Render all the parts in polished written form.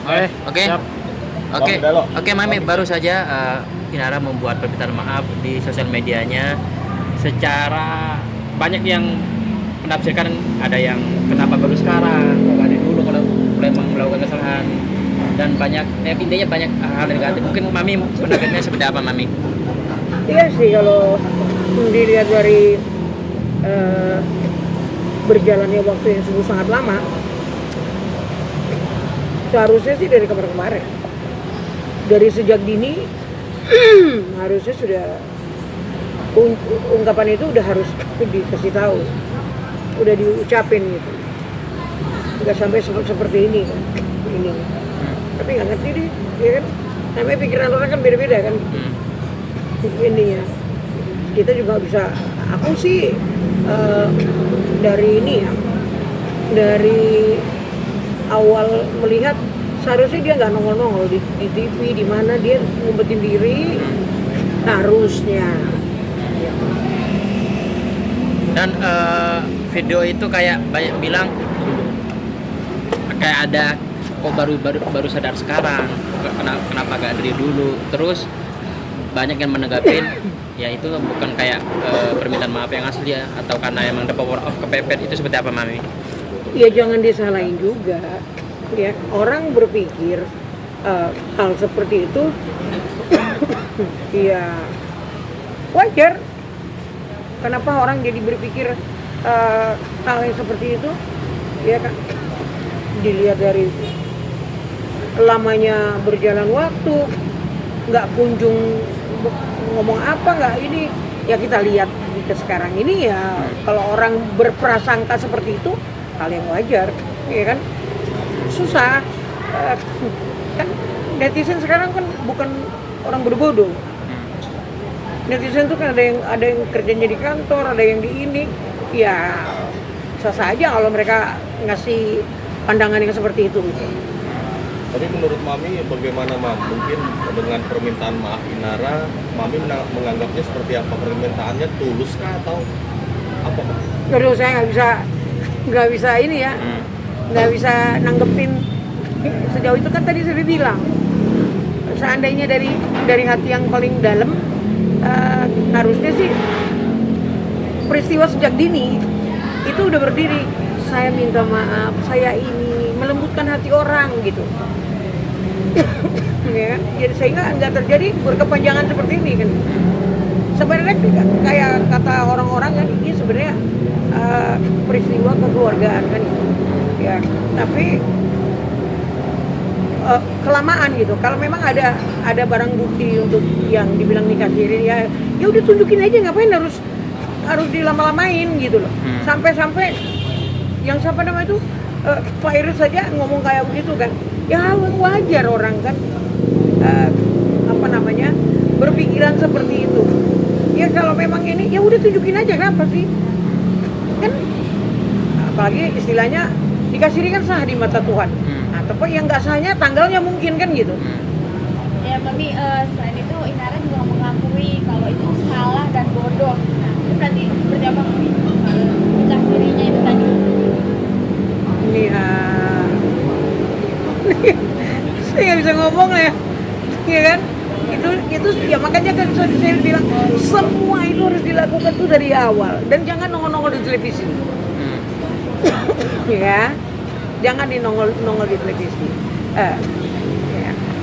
Oke. Siap. Oke. Bang Dalo. Oke, Mami, baru saja Inara membuat permintaan maaf di sosial medianya. Secara banyak yang menafsirkan, ada yang kenapa baru sekarang, kalau dari dulu kalau memang melakukan kesalahan, dan banyak intinya banyak hal negatif. Mungkin Mami menanggapinya seperti apa, Mami? Iya sih, kalau dilihat dari berjalannya waktu yang sungguh sangat lama, seharusnya sih dari kemarin-kemarin, dari sejak dini harusnya sudah ungkapan itu udah harus dikasih tahu, udah diucapin gitu, nggak sampai seperti ini kan, ini. Tapi nggak ngerti deh, ya kan? Namanya pikiran orang kan beda-beda kan. Ininya kita juga bisa, aku sih dari ini ya, dari awal melihat seharusnya dia nggak nongol-nongol di TV, di mana dia ngumpetin diri harusnya. Dan video itu kayak banyak bilang kayak ada kok baru sadar sekarang, kenapa gak dari dulu. Terus banyak yang menanggapin ya itu bukan kayak permintaan maaf yang asli ya, atau karena emang the power of kepepet. Itu seperti apa, Mami? Ya jangan disalahin juga ya, orang berpikir hal seperti itu ya wajar. Kenapa orang jadi berpikir hal yang seperti itu ya kan, dilihat dari lamanya berjalan waktu, nggak kunjung ngomong apa, nggak ini ya, kita lihat ke sekarang ini ya, kalau orang berprasangka seperti itu hal yang wajar ya kan. Susah kan, netizen sekarang kan bukan orang bodoh-bodoh. Netizen tuh kan ada yang kerjanya di kantor, ada yang di ini, ya sah-sah aja kalau mereka ngasih pandangan yang seperti itu. Tapi menurut Mami bagaimana, Mam? Mungkin dengan permintaan maaf Inara, Mami menganggapnya seperti apa? Permintaannya tulus kah atau apa, Mam? Aduh, saya nggak bisa ini ya, nggak bisa nanggepin sejauh itu. Kan tadi saya bilang, seandainya dari hati yang paling dalam, harusnya sih peristiwa sejak dini itu udah berdiri, saya minta maaf, saya ini melembutkan hati orang gitu. Ya kan? Jadi sehingga nggak terjadi berkepanjangan seperti ini kan. Sebenarnya kayak kata orang-orang kan, ini sebenarnya peristiwa kekeluargaan kan gitu. Ya, tapi kelamaan gitu. Kalau memang ada barang bukti untuk yang dibilang nikah siri, ya udah tunjukin aja, ngapain harus dilama-lamain gitu loh. Sampai yang siapa nama itu Pak Iris saja ngomong kayak begitu kan, ya wajar orang kan berpikiran seperti itu. Ya kalau memang ini ya udah tunjukin aja, kenapa sih kan, apalagi istilahnya nikah siri kan sah di mata Tuhan. Tapi yang nggak sahnya tanggalnya mungkin kan gitu. Ya Mami, selain itu Inara juga mengakui kalau itu salah dan bodoh. Nah, itu berarti apa Mami? Nikah sirinya itu tadi. Ini saya nggak bisa ngomong ya, ya kan? Itu ya makanya kan saya bilang semua itu harus dilakukan tuh dari awal, dan jangan nongol-nongol di televisi. Ya. Jangan nongol di televisi. Ya.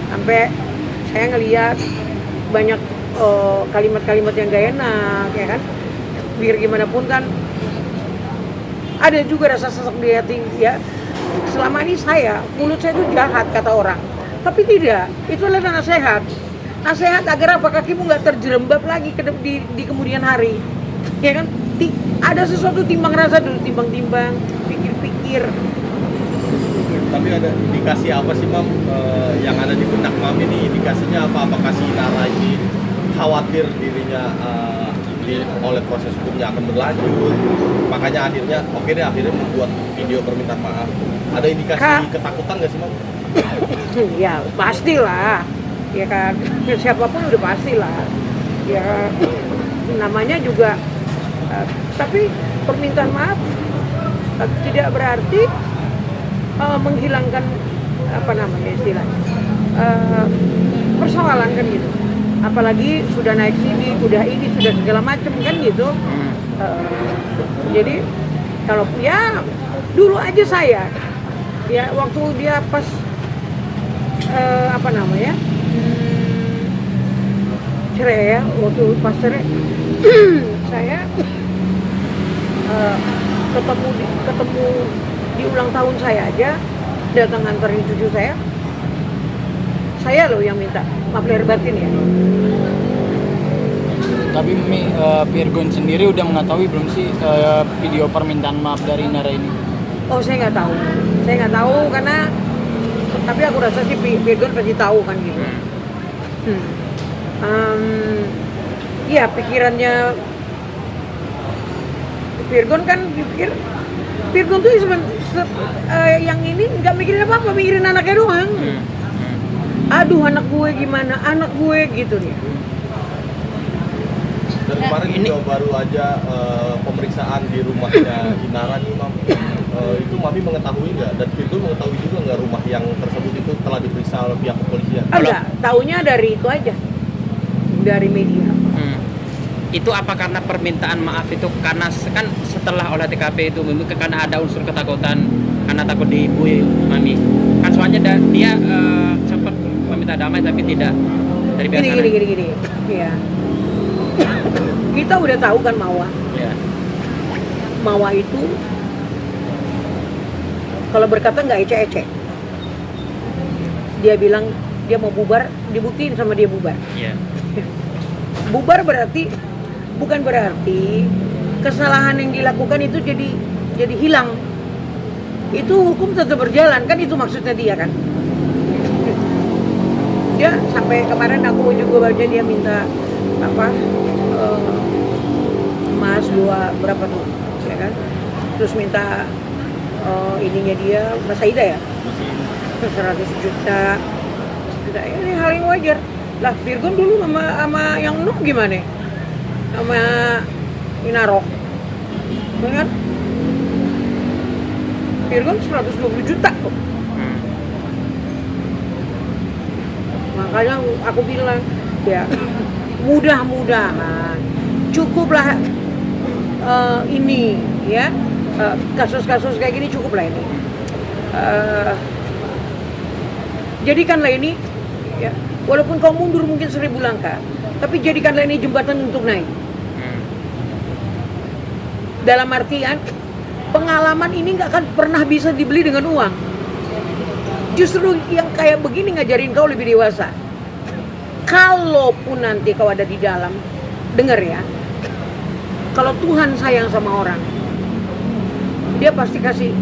Sampai saya ngelihat banyak kalimat-kalimat yang gak enak, ya kan. Biar gimana pun kan ada juga rasa sesak di hati ya. Selama ini mulut saya itu jahat kata orang, tapi tidak. Itu adalah nasihat agar apa, kakimu nggak terjerembab lagi di kemudian hari, ya kan. Ada sesuatu, timbang rasa dulu, timbang-timbang, pikir-pikir. Tapi ada indikasi apa sih, Mam, yang ada di benak Mami ini? Indikasinya apa? Apakah si Inara ini khawatir dirinya oleh proses hukumnya akan berlanjut, makanya akhirnya membuat video permintaan maaf? Ada indikasi ketakutan nggak sih, Mam? Ya pastilah, ya kan, siapapun udah pastilah. Ya namanya juga, tapi permintaan maaf tidak berarti menghilangkan apa namanya istilahnya persoalan kan gitu. Apalagi sudah naik sini, sudah ini, sudah segala macam kan gitu. Jadi kalau ya dulu aja saya ya waktu dia pas apa namanya cerai ya, waktu pas cerai saya ketemu di ulang tahun saya aja, datang nganterin cucu saya loh yang minta maaf lahir batin ya. Tapi Virgon sendiri udah mengetahui belum sih video permintaan maaf dari Inara ini? Oh saya nggak tahu karena tapi aku rasa sih Virgon pasti tahu kan gitu. Iya pikirannya Virgon kan Virgon tuh yang ini nggak mikirin apa-apa, mikirin anaknya doang. Aduh anak gue gimana, anak gue gitu nih. Dan kemarin juga baru aja pemeriksaan di rumahnya Inara nih Mam. Itu Mami mengetahui nggak dan Virgon mengetahui juga nggak rumah yang tersebut itu telah diperiksa oleh pihak kepolisian? Enggak, taunya dari itu aja, dari media. Itu apa karena permintaan maaf itu karena kan setelah olah TKP itu mungkin karena ada unsur ketakutan karena takut dibui Mami kan soalnya dia sempat meminta damai tapi tidak dari pihak sana. Gini ya kita udah tahu kan Mawa itu kalau berkata nggak ece-ece, dia bilang dia mau bubar, dibuktiin sama dia bubar. Bubar bukan berarti kesalahan yang dilakukan itu jadi hilang. Itu hukum tetap berjalan kan, itu maksudnya dia kan. Dia sampai kemarin aku juga baca dia minta apa emas berapa tuh ya kan, terus minta ininya dia Mas Aida ya 100 juta. Ini hal yang wajar lah. Virgon dulu sama yang Nuh gimana sama Inaro kan, Virgon 120 juta tuh. Makanya aku bilang ya mudah-mudahan cukuplah ini ya, kasus-kasus kayak gini cukuplah ini. Jadikanlah ini ya, walaupun kau mundur mungkin 1000 langkah, tapi jadikanlah ini jembatan untuk naik. Dalam artian pengalaman ini nggak akan pernah bisa dibeli dengan uang. Justru yang kayak begini ngajarin kau lebih dewasa. Kalaupun nanti kau ada di dalam, denger ya, kalau Tuhan sayang sama orang, dia pasti kasih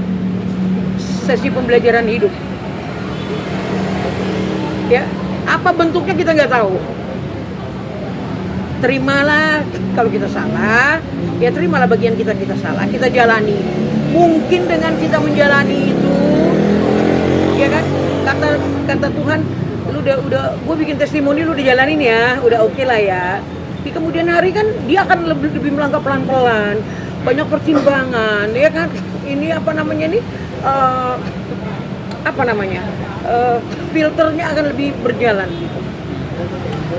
sesi pembelajaran hidup. Ya, apa bentuknya kita nggak tahu. Terimalah kalau kita salah, ya terimalah bagian kita salah, kita jalani. Mungkin dengan kita menjalani itu, ya kan, kata Tuhan, lu udah, gue bikin testimoni, lu udah jalanin ya, udah oke lah ya. Di kemudian hari kan dia akan lebih melangkah pelan-pelan, banyak pertimbangan, ya kan. Ini apa namanya nih? Filternya akan lebih berjalan gitu.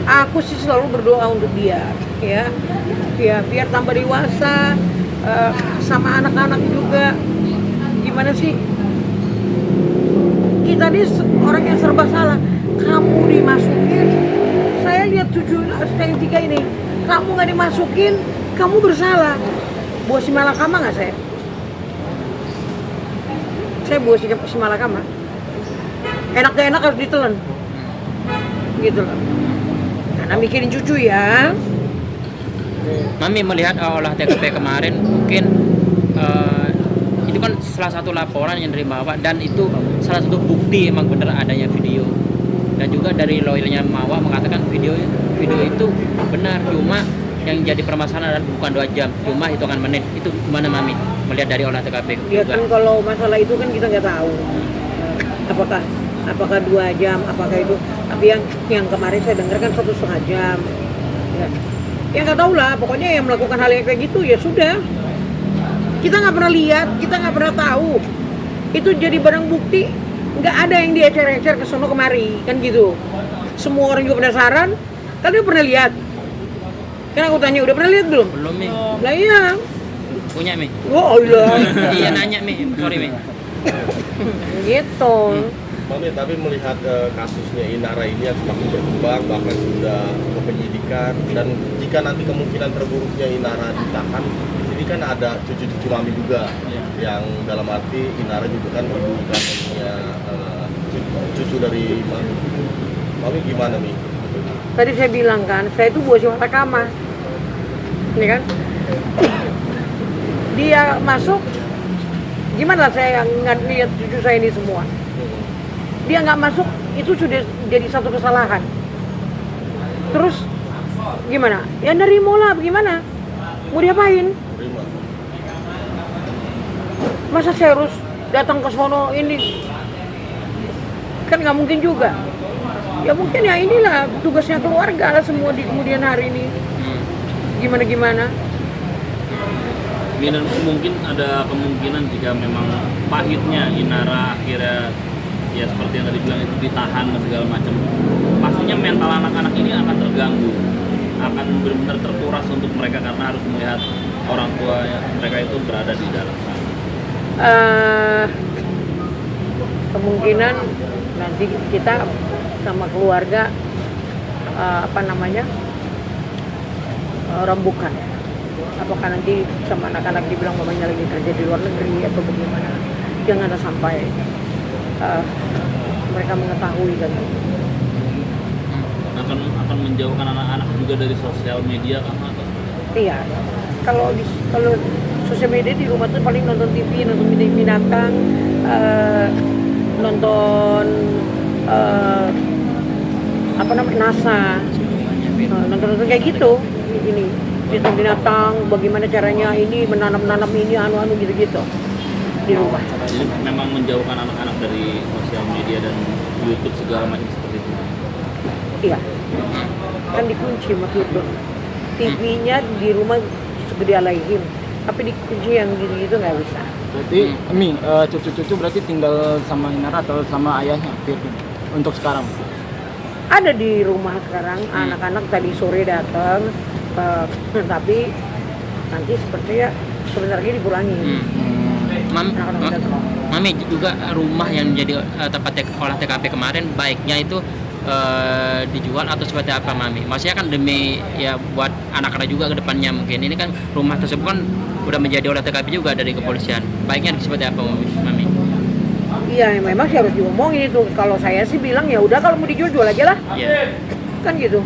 Aku sih selalu berdoa untuk dia, ya biar tambah dewasa, sama anak-anak juga. Gimana sih? Kita ini orang yang serba salah. Kamu dimasukin, saya lihat 7/3 ini, kamu nggak dimasukin, kamu bersalah. Buah si malakama nggak saya? Saya buah si malakama. Enak gak enak harus ditelan, gitu loh. Karena mikirin cucu ya. Mami melihat olah TKP kemarin mungkin itu kan salah satu laporan yang diterima Pak, dan itu salah satu bukti emang benar adanya video. Dan juga dari lawyernya Mawa mengatakan video itu benar, cuma yang jadi permasalahan adalah bukan 2 jam, cuma hitungan menit. Itu gimana Mami melihat dari olah TKP? Ya kan kalau masalah itu kan kita nggak tahu apakah 2 jam, apakah itu. Tapi yang kemarin saya dengar kan 1,5 jam. Ya nggak tahu lah, pokoknya yang melakukan hal yang kayak gitu ya sudah. Kita nggak pernah lihat, kita nggak pernah tahu. Itu jadi barang bukti nggak ada yang diecer-ecer ke sono kemari kan gitu. Semua orang juga penasaran. Kalian pernah lihat? Kan aku tanya udah pernah lihat belum? Belum Mi. Lah iya. Punya Mi. Oh iya. Iya nanya Mi. Sorry Mi. Gitu. Mami, tapi melihat kasusnya Inara ini yang semakin berkembang, bahkan sudah ke penyidikan, dan jika nanti kemungkinan terburuknya Inara ditahan, di sini kan ada cucu-cucu Mami juga, yang dalam arti Inara juga kan ibu kan punya cucu dari Mami. Mami gimana Mi? Tadi saya bilang kan, saya itu bos Watakama. Ini kan? Dia masuk, gimana saya lihat cucu saya ini semua? Dia nggak masuk, itu sudah jadi satu kesalahan. Terus gimana? Ya nerimo lah, gimana? Mau diapain? Terima. Masa saya harus datang ke sono ini? Kan nggak mungkin juga. Ya mungkin ya inilah tugasnya keluarga lah semua di kemudian hari ini. Gimana-gimana? Dan mungkin ada kemungkinan jika memang pahitnya Inara akhirnya ya seperti yang tadi bilang itu ditahan dan segala macam, pastinya mental anak-anak ini akan terganggu, akan benar-benar terkuras untuk mereka karena harus melihat orang tua mereka itu berada di dalam sana. Kemungkinan nanti kita sama keluarga rembukan. Apakah nanti sama anak-anak dibilang mamanya lagi kerja di luar negeri atau bagaimana? Jangan ada sampai mereka mengetahui kan. Akan menjauhkan anak-anak juga dari sosial media kan atau? Iya. Kalau sosial media di rumah tuh paling nonton TV, nonton binatang, nonton NASA, nonton kayak gitu. Ini binatang, bagaimana caranya ini menanam ini anu gitu-gitu di rumah. Jadi memang menjauhkan anak-anak dari sosial media dan YouTube segala macam seperti itu. Iya. Kan dikunci sama tutup. TV-nya di rumah segede alaihim, tapi dikunci yang gitu-gitu nggak bisa. Berarti Mi, cucu-cucu berarti tinggal sama Inara atau sama ayahnya Firgun untuk sekarang? Ada di rumah sekarang, anak-anak tadi sore datang, tapi nanti sepertinya sebentar lagi dikurangi. Mami juga rumah yang menjadi tempat olah TKP kemarin baiknya itu dijual atau seperti apa Mami? Maksudnya kan demi ya buat anak-anak juga ke depannya mungkin. Ini kan rumah tersebut kan udah menjadi olah TKP juga dari kepolisian. Baiknya seperti apa Mami? Iya, memang sih harus diomongin itu. Kalau saya sih bilang ya udah kalau mau dijual jual aja lah. Iya. Kan gitu.